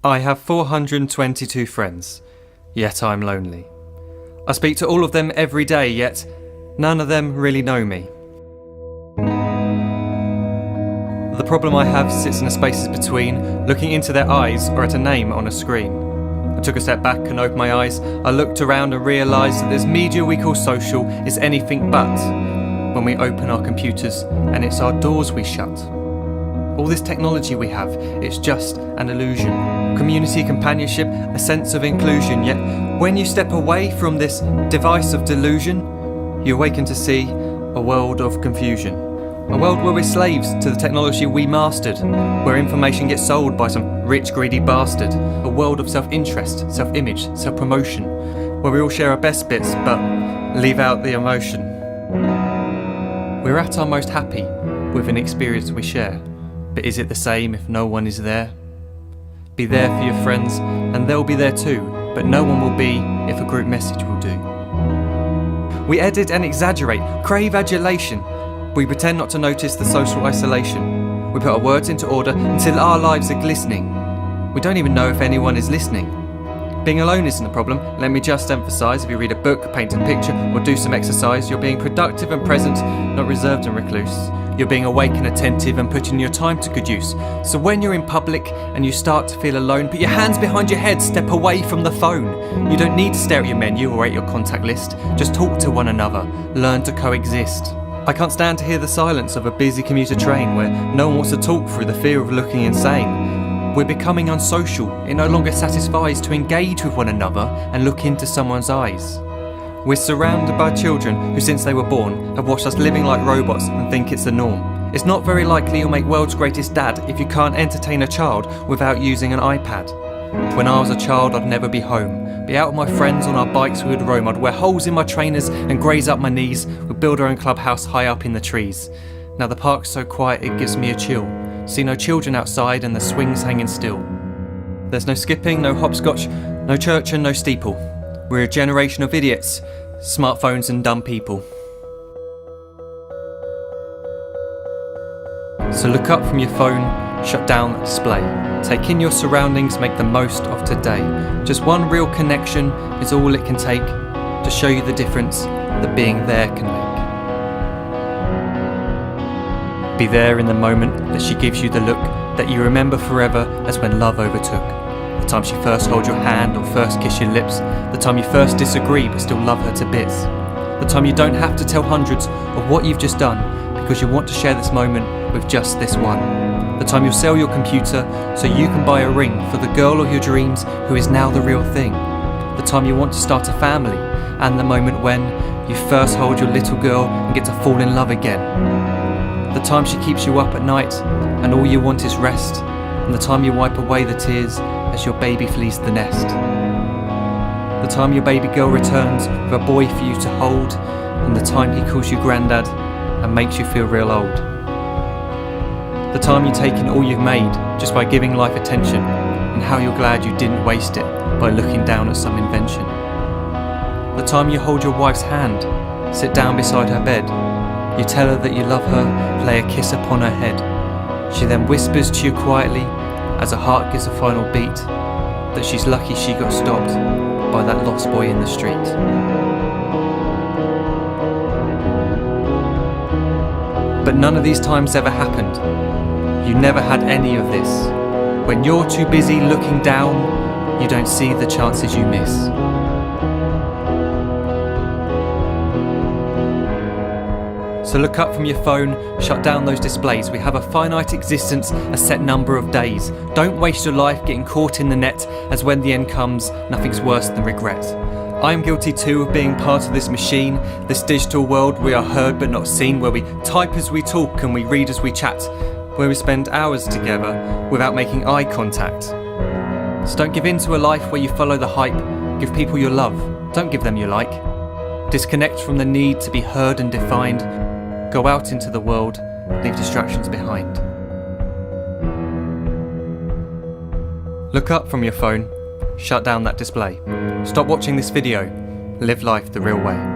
I have 422 friends, yet I'm lonely. I speak to all of them every day, yet none of them really know me. The problem I have sits in the spaces between looking into their eyes or at a name on a screen. I took a step back and opened my eyes. I looked around and realised that this media we call social is anything but when we open our computers and it's our doors we shut. All this technology we have, it's just an illusion. Community, companionship, a sense of inclusion. Yet when you step away from this device of delusion, you awaken to see a world of confusion. A world where we're slaves to the technology we mastered, where information gets sold by some rich, greedy bastard. A world of self-interest, self-image, self-promotion, where we all share our best bits but leave out the emotion. We're at our most happy with an experience we share. But is it the same if no one is there? Be there for your friends and they'll be there too, but no one will be if a group message will do. We edit and exaggerate, crave adulation. We pretend not to notice the social isolation. We put our words into order until our lives are glistening. We don't even know if anyone is listening. Being alone isn't a problem. Let me just emphasise, if you read a book, paint a picture or do some exercise, you're being productive and present, not reserved and recluse. You're being awake and attentive and putting your time to good use. So when you're in public and you start to feel alone, put your hands behind your head, step away from the phone. You don't need to stare at your menu or at your contact list. Just talk to one another, learn to coexist. I can't stand to hear the silence of a busy commuter train where no one wants to talk through the fear of looking insane. We're becoming unsocial. It no longer satisfies to engage with one another and look into someone's eyes. We're surrounded by children who, since they were born, have watched us living like robots and think it's the norm. It's not very likely you'll make world's greatest dad if you can't entertain a child without using an iPad. When I was a child, I'd never be home. Be out with my friends on our bikes, we would roam. I'd wear holes in my trainers and graze up my knees. We'd build our own clubhouse high up in the trees. Now the park's so quiet it gives me a chill. See no children outside and the swings hanging still. There's no skipping, no hopscotch, no church and no steeple. We're a generation of idiots, smartphones and dumb people. So look up from your phone, shut down the display. Take in your surroundings, make the most of today. Just one real connection is all it can take to show you the difference that being there can make. Be there in the moment that she gives you the look that you remember forever as when love overtook. The time she first holds your hand or first kiss your lips. The time you first disagree but still love her to bits. The time you don't have to tell hundreds of what you've just done because you want to share this moment with just this one. The time you'll sell your computer so you can buy a ring for the girl of your dreams who is now the real thing. The time you want to start a family and the moment when you first hold your little girl and get to fall in love again. The time she keeps you up at night and all you want is rest. And the time you wipe away the tears as your baby flees the nest. The time your baby girl returns with a boy for you to hold, and the time he calls you granddad and makes you feel real old. The time you take in all you've made just by giving life attention, and how you're glad you didn't waste it by looking down at some invention. The time you hold your wife's hand, sit down beside her bed, you tell her that you love her, lay a kiss upon her head. She then whispers to you quietly, as her heart gives a final beat, that she's lucky she got stopped by that lost boy in the street. But none of these times ever happened. You never had any of this. When you're too busy looking down, you don't see the chances you miss. So look up from your phone, shut down those displays. We have a finite existence, a set number of days. Don't waste your life getting caught in the net, as when the end comes, nothing's worse than regret. I am guilty too of being part of this machine, this digital world we are heard but not seen, where we type as we talk and we read as we chat, where we spend hours together without making eye contact. So don't give in to a life where you follow the hype. Give people your love, don't give them your like. Disconnect from the need to be heard and defined. Go out into the world, leave distractions behind. Look up from your phone, shut down that display. Stop watching this video, live life the real way.